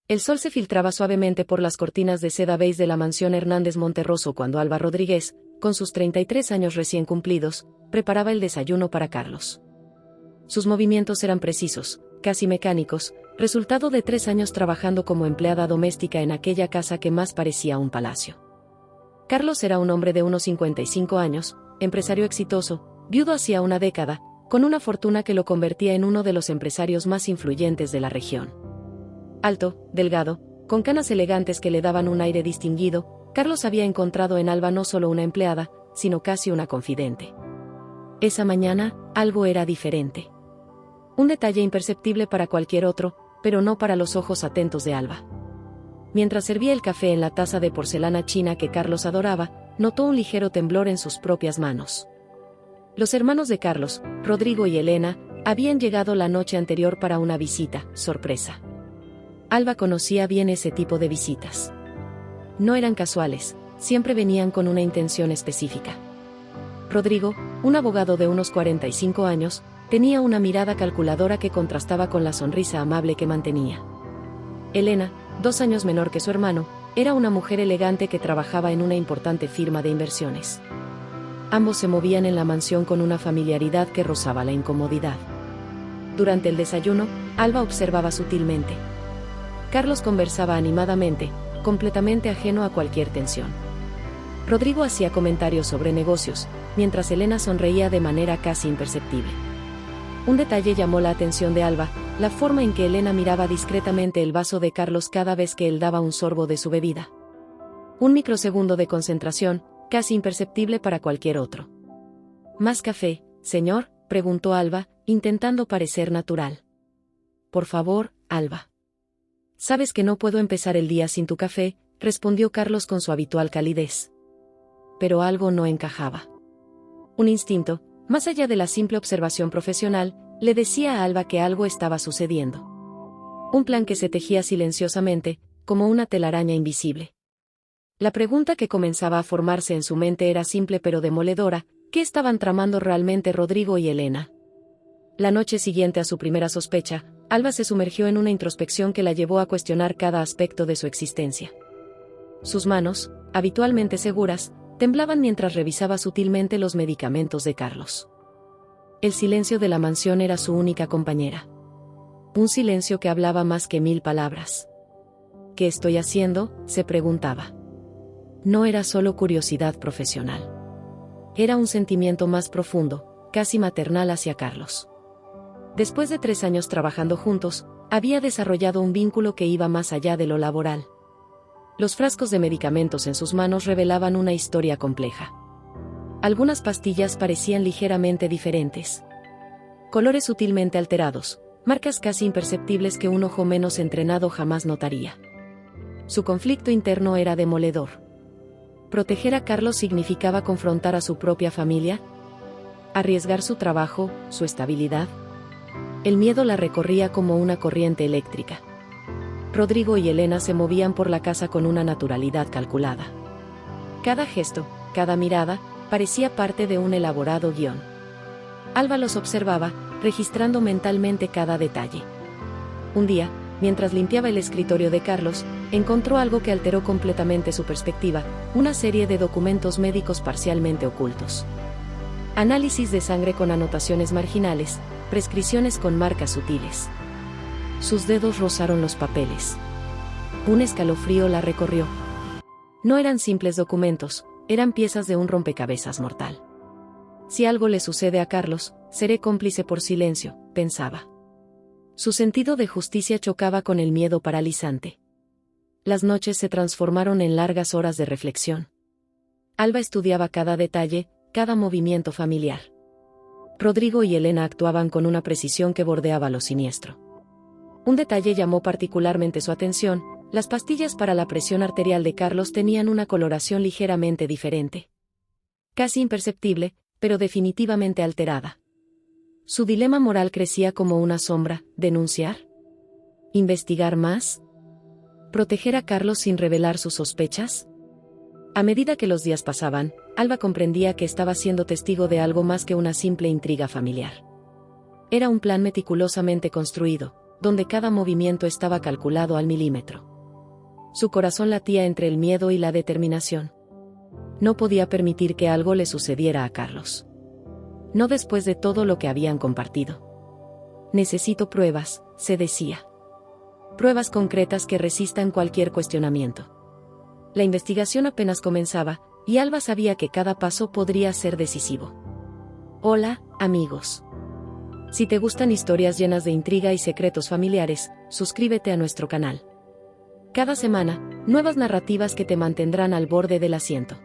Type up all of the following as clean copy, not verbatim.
El sol se filtraba suavemente por las cortinas de seda beige de la mansión Hernández Monterroso cuando Alba Rodríguez, con sus 33 años recién cumplidos, preparaba el desayuno para Carlos. Sus movimientos eran precisos, casi mecánicos, resultado de 3 años trabajando como empleada doméstica en aquella casa que más parecía un palacio. Carlos era un hombre de unos 55 años, empresario exitoso, viudo hacía una década, con una fortuna que lo convertía en uno de los empresarios más influyentes de la región. Alto, delgado, con canas elegantes que le daban un aire distinguido, Carlos había encontrado en Alba no solo una empleada, sino casi una confidente. Esa mañana, algo era diferente. Un detalle imperceptible para cualquier otro, pero no para los ojos atentos de Alba. Mientras servía el café en la taza de porcelana china que Carlos adoraba, notó un ligero temblor en sus propias manos. Los hermanos de Carlos, Rodrigo y Elena, habían llegado la noche anterior para una visita, sorpresa. Alba conocía bien ese tipo de visitas. No eran casuales, siempre venían con una intención específica. Rodrigo, un abogado de unos 45 años, tenía una mirada calculadora que contrastaba con la sonrisa amable que mantenía. Elena, 2 años menor que su hermano, era una mujer elegante que trabajaba en una importante firma de inversiones. Ambos se movían en la mansión con una familiaridad que rozaba la incomodidad. Durante el desayuno, Alba observaba sutilmente. Carlos conversaba animadamente, completamente ajeno a cualquier tensión. Rodrigo hacía comentarios sobre negocios, mientras Elena sonreía de manera casi imperceptible. Un detalle llamó la atención de Alba, la forma en que Elena miraba discretamente el vaso de Carlos cada vez que él daba un sorbo de su bebida. Un microsegundo de concentración, casi imperceptible para cualquier otro. ¿Más café, señor?, preguntó Alba, intentando parecer natural. Por favor, Alba. Sabes que no puedo empezar el día sin tu café, respondió Carlos con su habitual calidez. Pero algo no encajaba. Un instinto, más allá de la simple observación profesional, le decía a Alba que algo estaba sucediendo. Un plan que se tejía silenciosamente, como una telaraña invisible. La pregunta que comenzaba a formarse en su mente era simple pero demoledora: ¿qué estaban tramando realmente Rodrigo y Elena? La noche siguiente a su primera sospecha, Alba se sumergió en una introspección que la llevó a cuestionar cada aspecto de su existencia. Sus manos, habitualmente seguras, temblaban mientras revisaba sutilmente los medicamentos de Carlos. El silencio de la mansión era su única compañera. Un silencio que hablaba más que 1000 palabras. ¿Qué estoy haciendo?, se preguntaba. No era solo curiosidad profesional. Era un sentimiento más profundo, casi maternal hacia Carlos. Después de 3 años trabajando juntos, había desarrollado un vínculo que iba más allá de lo laboral. Los frascos de medicamentos en sus manos revelaban una historia compleja. Algunas pastillas parecían ligeramente diferentes. Colores sutilmente alterados, marcas casi imperceptibles que un ojo menos entrenado jamás notaría. Su conflicto interno era demoledor. ¿Proteger a Carlos significaba confrontar a su propia familia? ¿Arriesgar su trabajo, su estabilidad? El miedo la recorría como una corriente eléctrica. Rodrigo y Elena se movían por la casa con una naturalidad calculada. Cada gesto, cada mirada, parecía parte de un elaborado guión. Alba los observaba, registrando mentalmente cada detalle. Un día, mientras limpiaba el escritorio de Carlos, encontró algo que alteró completamente su perspectiva: una serie de documentos médicos parcialmente ocultos. Análisis de sangre con anotaciones marginales, prescripciones con marcas sutiles. Sus dedos rozaron los papeles. Un escalofrío la recorrió. No eran simples documentos, eran piezas de un rompecabezas mortal. Si algo le sucede a Carlos, seré cómplice por silencio, pensaba. Su sentido de justicia chocaba con el miedo paralizante. Las noches se transformaron en largas horas de reflexión. Alba estudiaba cada detalle, cada movimiento familiar. Rodrigo y Elena actuaban con una precisión que bordeaba lo siniestro. Un detalle llamó particularmente su atención: las pastillas para la presión arterial de Carlos tenían una coloración ligeramente diferente. Casi imperceptible, pero definitivamente alterada. Su dilema moral crecía como una sombra: ¿denunciar? ¿Investigar más? ¿Proteger a Carlos sin revelar sus sospechas? A medida que los días pasaban, Alba comprendía que estaba siendo testigo de algo más que una simple intriga familiar. Era un plan meticulosamente construido, donde cada movimiento estaba calculado al milímetro. Su corazón latía entre el miedo y la determinación. No podía permitir que algo le sucediera a Carlos. No después de todo lo que habían compartido. Necesito pruebas, se decía. Pruebas concretas que resistan cualquier cuestionamiento. La investigación apenas comenzaba, y Alba sabía que cada paso podría ser decisivo. Hola, amigos. Si te gustan historias llenas de intriga y secretos familiares, suscríbete a nuestro canal. Cada semana, nuevas narrativas que te mantendrán al borde del asiento.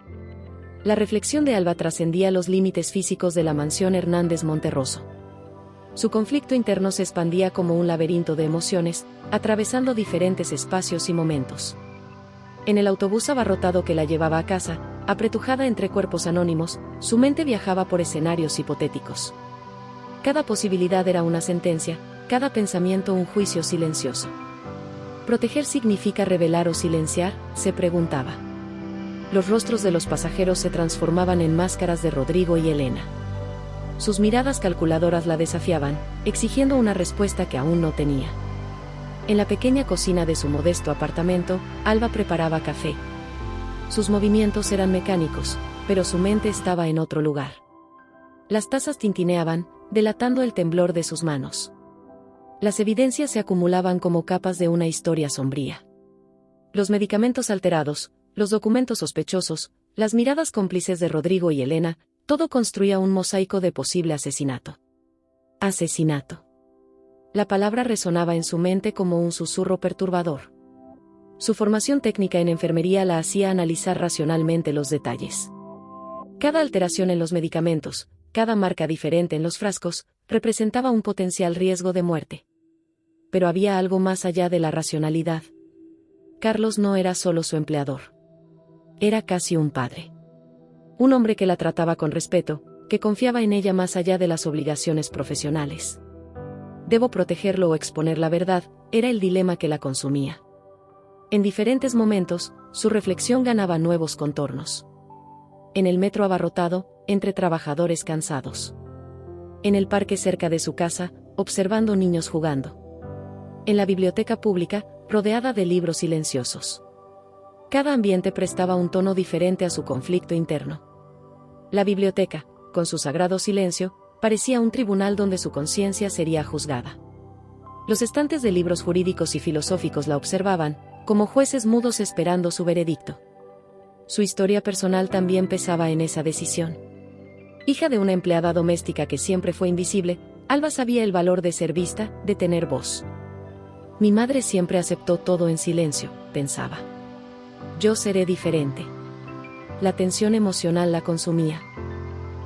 La reflexión de Alba trascendía los límites físicos de la mansión Hernández Monterroso. Su conflicto interno se expandía como un laberinto de emociones, atravesando diferentes espacios y momentos. En el autobús abarrotado que la llevaba a casa, apretujada entre cuerpos anónimos, su mente viajaba por escenarios hipotéticos. Cada posibilidad era una sentencia, cada pensamiento un juicio silencioso. ¿Proteger significa revelar o silenciar?, se preguntaba. Los rostros de los pasajeros se transformaban en máscaras de Rodrigo y Elena. Sus miradas calculadoras la desafiaban, exigiendo una respuesta que aún no tenía. En la pequeña cocina de su modesto apartamento, Alba preparaba café. Sus movimientos eran mecánicos, pero su mente estaba en otro lugar. Las tazas tintineaban, delatando el temblor de sus manos. Las evidencias se acumulaban como capas de una historia sombría. Los medicamentos alterados, los documentos sospechosos, las miradas cómplices de Rodrigo y Elena, todo construía un mosaico de posible asesinato. Asesinato. La palabra resonaba en su mente como un susurro perturbador. Su formación técnica en enfermería la hacía analizar racionalmente los detalles. Cada alteración en los medicamentos, cada marca diferente en los frascos, representaba un potencial riesgo de muerte. Pero había algo más allá de la racionalidad. Carlos no era solo su empleador. Era casi un padre. Un hombre que la trataba con respeto, que confiaba en ella más allá de las obligaciones profesionales. ¿Debo protegerlo o exponer la verdad?, era el dilema que la consumía. En diferentes momentos, su reflexión ganaba nuevos contornos. En el metro abarrotado, entre trabajadores cansados. En el parque cerca de su casa, observando niños jugando. En la biblioteca pública, rodeada de libros silenciosos. Cada ambiente prestaba un tono diferente a su conflicto interno. La biblioteca, con su sagrado silencio, parecía un tribunal donde su conciencia sería juzgada. Los estantes de libros jurídicos y filosóficos la observaban, como jueces mudos esperando su veredicto. Su historia personal también pesaba en esa decisión. Hija de una empleada doméstica que siempre fue invisible, Alba sabía el valor de ser vista, de tener voz. Mi madre siempre aceptó todo en silencio, pensaba. Yo seré diferente. La tensión emocional la consumía.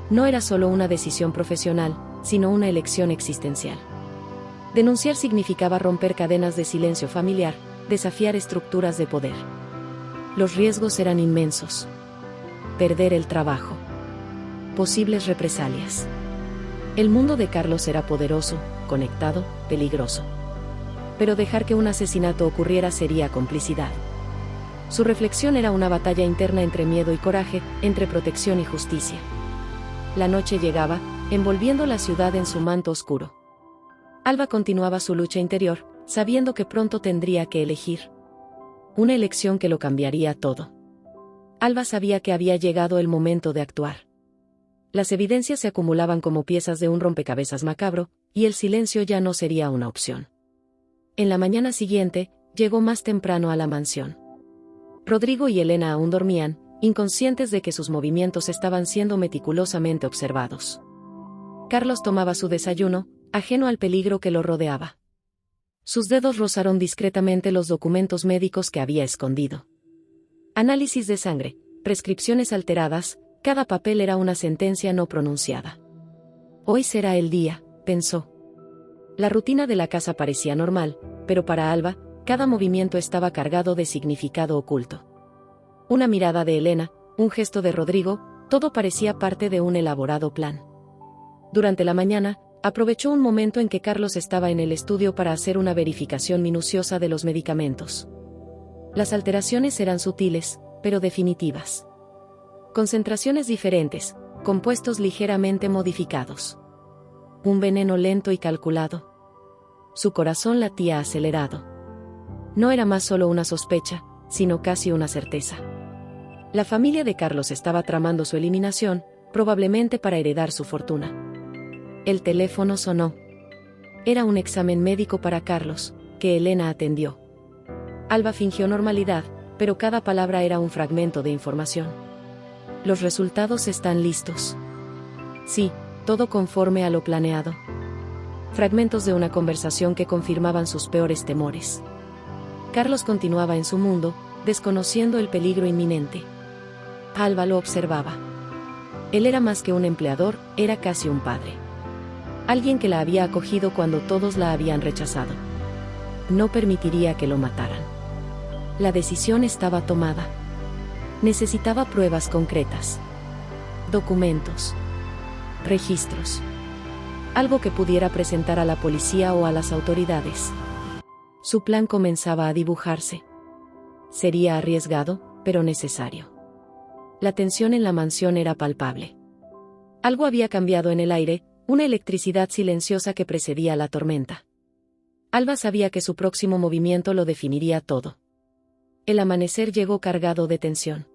No era solo una decisión profesional, sino una elección existencial. Denunciar significaba romper cadenas de silencio familiar, desafiar estructuras de poder. Los riesgos eran inmensos. Perder el trabajo. Posibles represalias. El mundo de Carlos era poderoso, conectado, peligroso. Pero dejar que un asesinato ocurriera sería complicidad. Su reflexión era una batalla interna entre miedo y coraje, entre protección y justicia. La noche llegaba, envolviendo la ciudad en su manto oscuro. Alba continuaba su lucha interior, sabiendo que pronto tendría que elegir. Una elección que lo cambiaría todo. Alba sabía que había llegado el momento de actuar. Las evidencias se acumulaban como piezas de un rompecabezas macabro, y el silencio ya no sería una opción. En la mañana siguiente, llegó más temprano a la mansión. Rodrigo y Elena aún dormían, inconscientes de que sus movimientos estaban siendo meticulosamente observados. Carlos tomaba su desayuno, ajeno al peligro que lo rodeaba. Sus dedos rozaron discretamente los documentos médicos que había escondido. Análisis de sangre, prescripciones alteradas, cada papel era una sentencia no pronunciada. Hoy será el día, pensó. La rutina de la casa parecía normal, pero para Alba, cada movimiento estaba cargado de significado oculto. Una mirada de Elena, un gesto de Rodrigo, todo parecía parte de un elaborado plan. Durante la mañana, aprovechó un momento en que Carlos estaba en el estudio para hacer una verificación minuciosa de los medicamentos. Las alteraciones eran sutiles, pero definitivas. Concentraciones diferentes, compuestos ligeramente modificados. Un veneno lento y calculado. Su corazón latía acelerado. No era más solo una sospecha, sino casi una certeza. La familia de Carlos estaba tramando su eliminación, probablemente para heredar su fortuna. El teléfono sonó. Era un examen médico para Carlos, que Elena atendió. Alba fingió normalidad, pero cada palabra era un fragmento de información. Los resultados están listos. Sí, todo conforme a lo planeado. Fragmentos de una conversación que confirmaban sus peores temores. Carlos continuaba en su mundo, desconociendo el peligro inminente. Alba lo observaba. Él era más que un empleador, era casi un padre. Alguien que la había acogido cuando todos la habían rechazado. No permitiría que lo mataran. La decisión estaba tomada. Necesitaba pruebas concretas. Documentos. Registros. Algo que pudiera presentar a la policía o a las autoridades. Su plan comenzaba a dibujarse. Sería arriesgado, pero necesario. La tensión en la mansión era palpable. Algo había cambiado en el aire, una electricidad silenciosa que precedía la tormenta. Alba sabía que su próximo movimiento lo definiría todo. El amanecer llegó cargado de tensión.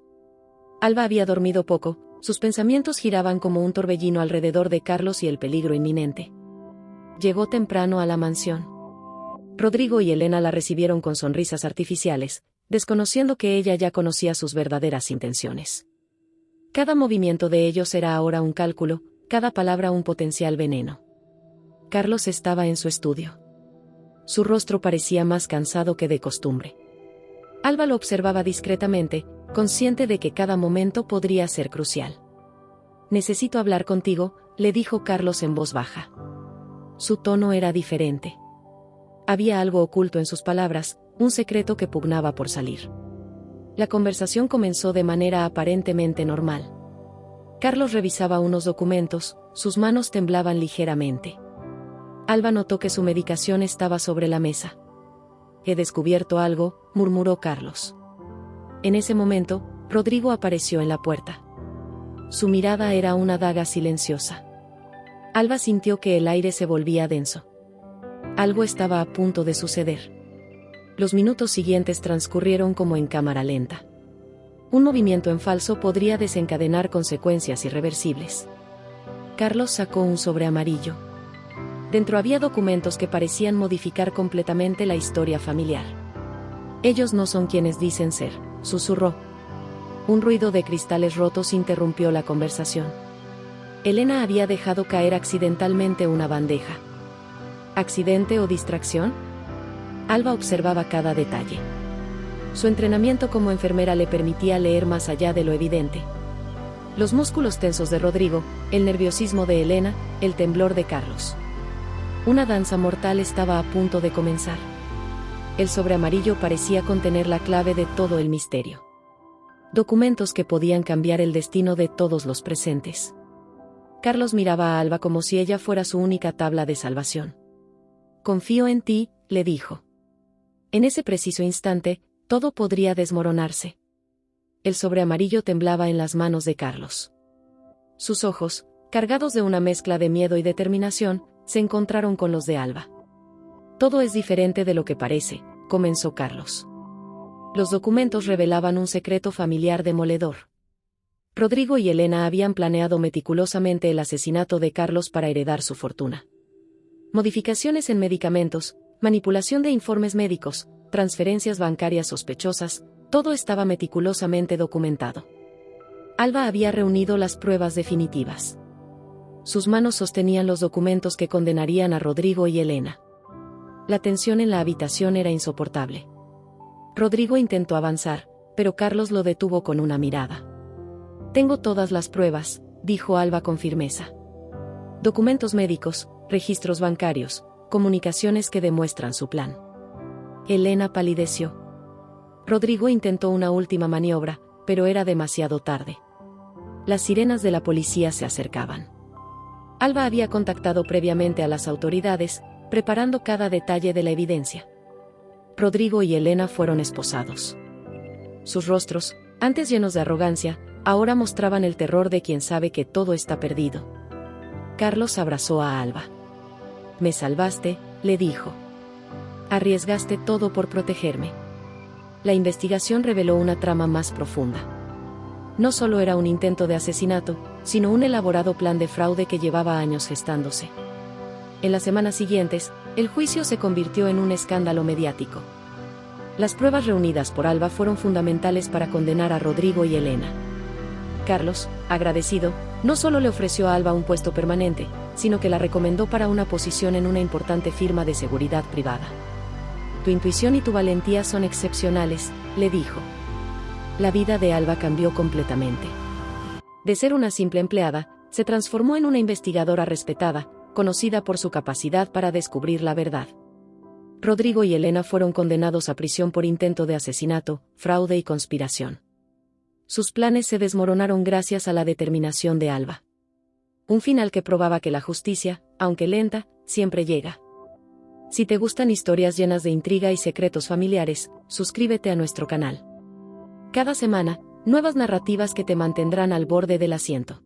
Alba había dormido poco, sus pensamientos giraban como un torbellino alrededor de Carlos y el peligro inminente. Llegó temprano a la mansión. Rodrigo y Elena la recibieron con sonrisas artificiales, desconociendo que ella ya conocía sus verdaderas intenciones. Cada movimiento de ellos era ahora un cálculo, cada palabra un potencial veneno. Carlos estaba en su estudio. Su rostro parecía más cansado que de costumbre. Alba lo observaba discretamente, consciente de que cada momento podría ser crucial. «Necesito hablar contigo», le dijo Carlos en voz baja. Su tono era diferente. Había algo oculto en sus palabras, un secreto que pugnaba por salir. La conversación comenzó de manera aparentemente normal. Carlos revisaba unos documentos, sus manos temblaban ligeramente. Alba notó que su medicación estaba sobre la mesa. «He descubierto algo», murmuró Carlos. En ese momento, Rodrigo apareció en la puerta. Su mirada era una daga silenciosa. Alba sintió que el aire se volvía denso. Algo estaba a punto de suceder. Los minutos siguientes transcurrieron como en cámara lenta. Un movimiento en falso podría desencadenar consecuencias irreversibles. Carlos sacó un sobre amarillo. Dentro había documentos que parecían modificar completamente la historia familiar. «Ellos no son quienes dicen ser», susurró. Un ruido de cristales rotos interrumpió la conversación. Elena había dejado caer accidentalmente una bandeja. ¿Accidente o distracción? Alba observaba cada detalle. Su entrenamiento como enfermera le permitía leer más allá de lo evidente. Los músculos tensos de Rodrigo, el nerviosismo de Elena, el temblor de Carlos. Una danza mortal estaba a punto de comenzar. El sobre amarillo parecía contener la clave de todo el misterio. Documentos que podían cambiar el destino de todos los presentes. Carlos miraba a Alba como si ella fuera su única tabla de salvación. «Confío en ti», le dijo. En ese preciso instante, todo podría desmoronarse. El sobre amarillo temblaba en las manos de Carlos. Sus ojos, cargados de una mezcla de miedo y determinación, se encontraron con los de Alba. «Todo es diferente de lo que parece», comenzó Carlos. Los documentos revelaban un secreto familiar demoledor. Rodrigo y Elena habían planeado meticulosamente el asesinato de Carlos para heredar su fortuna. Modificaciones en medicamentos, manipulación de informes médicos, transferencias bancarias sospechosas, todo estaba meticulosamente documentado. Alba había reunido las pruebas definitivas. Sus manos sostenían los documentos que condenarían a Rodrigo y Elena. La tensión en la habitación era insoportable. Rodrigo intentó avanzar, pero Carlos lo detuvo con una mirada. «Tengo todas las pruebas», dijo Alba con firmeza. «Documentos médicos, registros bancarios, comunicaciones que demuestran su plan». Elena palideció. Rodrigo intentó una última maniobra, pero era demasiado tarde. Las sirenas de la policía se acercaban. Alba había contactado previamente a las autoridades, preparando cada detalle de la evidencia. Rodrigo y Elena fueron esposados. Sus rostros, antes llenos de arrogancia, ahora mostraban el terror de quien sabe que todo está perdido. Carlos abrazó a Alba. «Me salvaste», le dijo. Arriesgaste todo por protegerme. La investigación reveló una trama más profunda. No solo era un intento de asesinato, sino un elaborado plan de fraude que llevaba años gestándose. En las semanas siguientes, el juicio se convirtió en un escándalo mediático. Las pruebas reunidas por Alba fueron fundamentales para condenar a Rodrigo y Elena. Carlos, agradecido, no solo le ofreció a Alba un puesto permanente, sino que la recomendó para una posición en una importante firma de seguridad privada. Tu intuición y tu valentía son excepcionales, le dijo. La vida de Alba cambió completamente. De ser una simple empleada, se transformó en una investigadora respetada, conocida por su capacidad para descubrir la verdad. Rodrigo y Elena fueron condenados a prisión por intento de asesinato, fraude y conspiración. Sus planes se desmoronaron gracias a la determinación de Alba. Un final que probaba que la justicia, aunque lenta, siempre llega. Si te gustan historias llenas de intriga y secretos familiares, suscríbete a nuestro canal. Cada semana, nuevas narrativas que te mantendrán al borde del asiento.